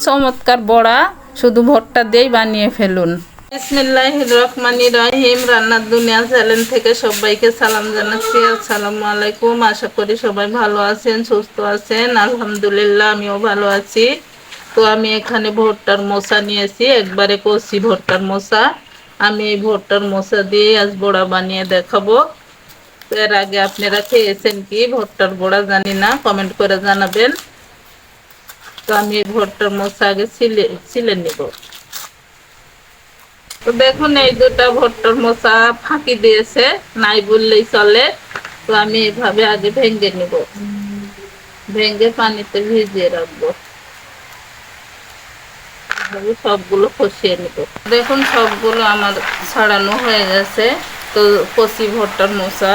চমৎকার বড়া শুধু ভর্তা দিয়েই বানিয়ে ফেলুন। বিসমিল্লাহির রহমানির রহিম। রান্নার দুনিয়া চ্যানেল থেকে সবাইকে সালাম জানাচ্ছি। আসসালামু আলাইকুম। আশা করি সবাই ভালো আছেন, সুস্থ আছেন। আলহামদুলিল্লাহ আমিও ভালো আছি। তো আমি এখানে ভুট্টার মোচা নিয়েছি, একবারে কচি ভুট্টার মোচা। আমি এই ভুট্টার মোচা দিয়ে আজ বড়া বানিয়ে দেখাবো। এর আগে আপনারা খেয়েছেন কি ভুট্টার বড়া জানি না, কমেন্ট করে জানাবেন। তো আমি এই ভুট্টার মোচা আগে ছিলে নিব। তো দেখুন এই দুটা ভুট্টার মোচা ফাঁকি দিয়েছে, নাই বললেই চলে। তো আমি এইভাবে আগে ভেঙে নিব, ভেঙে পানিতে ভিজিয়ে রাখবো। সবগুলো কষিয়ে নিব। দেখুন সবগুলো আমার ছাড়ানো হয়ে গেছে। তো কচি ভুট্টার মোচা,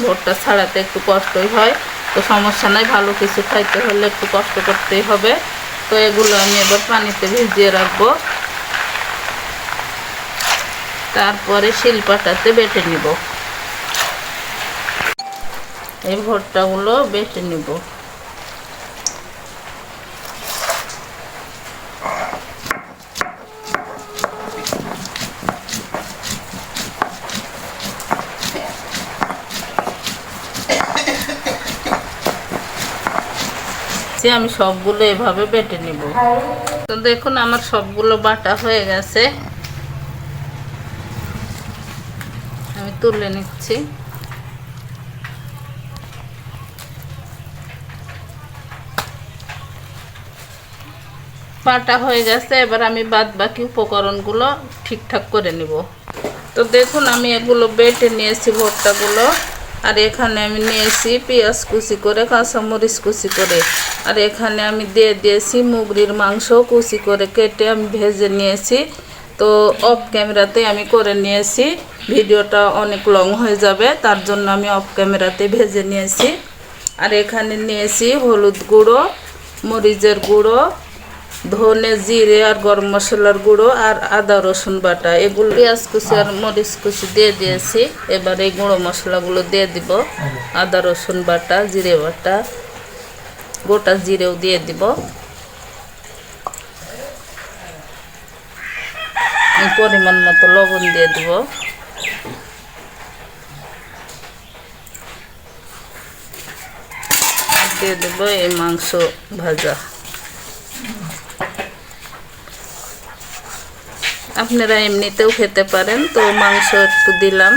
ভুট্টা ছাড়াতে একটু কষ্টই হয়, তো সমস্যা নাই, ভালো কিছু খাইতে হলে একটু কষ্ট করতেই হবে। তো এগুলো আমি এবার পানিতে ভিজিয়ে রাখবো, তারপরে শিলপাটাতে বেটে নিব। এই ভুট্টাগুলো বেটে নিব। আমি সবগুলো এভাবে বেটে নিব। তো দেখুন আমার সবগুলো বাটা হয়ে গেছে, আমি তুলে নিচ্ছি। বাটা হয়ে গেছে, এবার আমি বাদ বাকি উপকরণগুলো ঠিকঠাক করে নিব। তো দেখুন আমি এগুলো বেটে নিয়েছি ভুট্টাগুলো, আর এখানে আমি নিয়েছি পেঁয়াজ কুচি করে, কাঁচামরিচ কুচি করে, আর এখানে আমি দিয়ে দিয়েছি মুগরির মাংস কুচি করে কেটে আমি ভেজে নিয়েছি। তো অফ ক্যামেরাতে আমি করে নিয়েছি, ভিডিওটা অনেক লং হয়ে যাবে, তার জন্য আমি অফ ক্যামেরাতে ভেজে নিয়েছি। আর এখানে নিয়েছি হলুদ গুঁড়ো, মরিচের গুঁড়ো, ধনে, জিরে আর গরম মশলার গুঁড়ো, আর আদা রসুন বাটা। এগুলো পেঁয়াজ কুচি আর মরিচ কুচি দিয়ে দিয়েছি। এবার এই গুঁড়ো মশলাগুলো দিয়ে দিব, আদা রসুন বাটা, জিরে বাটা, গোটা জিরেও দিয়ে দিব। পরিমাণ মতো লবণ দিয়ে দিব। দিয়ে দেব এই মাংস ভাজা। আপনারা এমনিতেও খেতে পারেন, তো মাংস একটু দিলাম,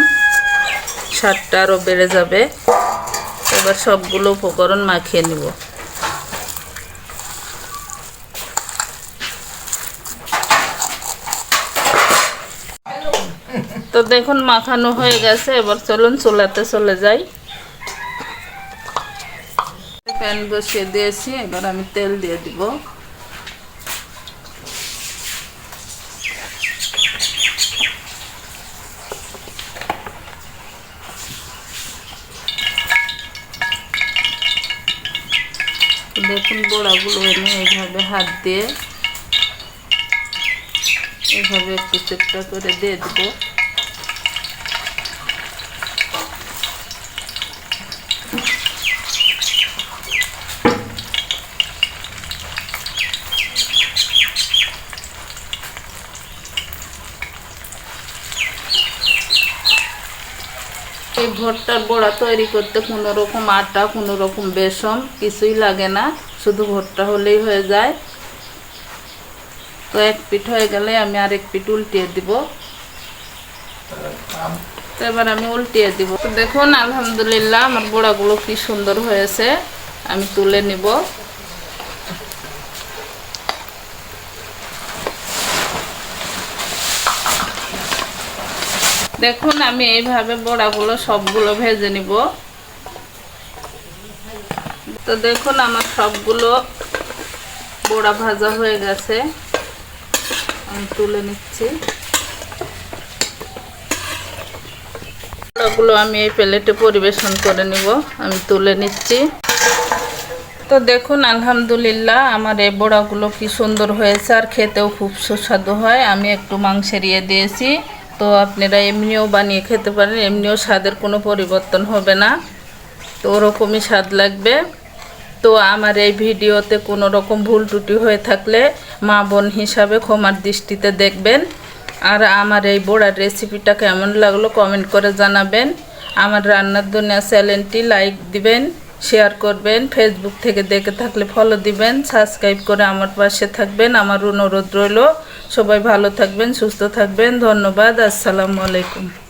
স্বাদটা আরও বেড়ে যাবে। এবার সবগুলো উপকরণ মাখিয়ে নিব। তো দেখুন মাখানো হয়ে গেছে, এবার চলুন চুলাতে চলে যাই। প্যান বসিয়ে দিয়েছি, এবার আমি তেল দিয়ে দিব। দেখুন বড়াগুলো এনে এইভাবে হাত দিয়ে এইভাবে একটু চেপটা করে দিয়ে দিব। এই ভুট্টার বড়া তৈরি করতে কোনো রকম আটা, কোনো রকম বেসন কিছুই লাগে না, শুধু ভুট্টা হলেই হয়ে যায়। তো এক পিঠ হয়ে গেলে আমি আরেক পিঠ উল্টিয়ে দিব। তো এবার আমি উল্টিয়ে দিব। তো দেখুন আলহামদুলিল্লাহ আমার বড়াগুলো কি সুন্দর হয়েছে, আমি তুলে নিব। দেখুন আমি এইভাবে বড়াগুলো সবগুলো ভেজে নিব। তো দেখুন আমার সবগুলো বড়া ভাজা হয়ে গেছে, আমি তুলে নিচ্ছি। বড়াগুলো আমি এই প্লেটে পরিবেশন করে নিব, আমি তুলে নিচ্ছি। তো দেখুন আলহামদুলিল্লাহ আমার এই বড়াগুলো কি সুন্দর হয়েছে, আর খেতেও খুব সুস্বাদু হয়। আমি একটু মাংসের ইয়ে দিয়েছি, তো আপনারা এমনিও বানিয়ে খেতে পারেন, এমনিও স্বাদের কোনো পরিবর্তন হবে না, তো ওরকমই স্বাদ লাগবে। তো আমার এই ভিডিওতে কোনো রকম ভুল ত্রুটি হয়ে থাকলে মা বোন হিসাবে ক্ষমার দৃষ্টিতে দেখবেন। আর আমার এই বড়ার রেসিপিটা কেমন লাগলো কমেন্ট করে জানাবেন। আমার রান্নার দুনিয়া চ্যানেলটি লাইক দিবেন, শেয়ার করবেন, ফেসবুক থেকে দেখে থাকলে ফলো দিবেন, সাবস্ক্রাইব করে আমার পাশে থাকবেন। আমার অনুরোধ রইল। সবাই ভালো থাকবেন, সুস্থ থাকবেন। ধন্যবাদ। আসসালামু আলাইকুম।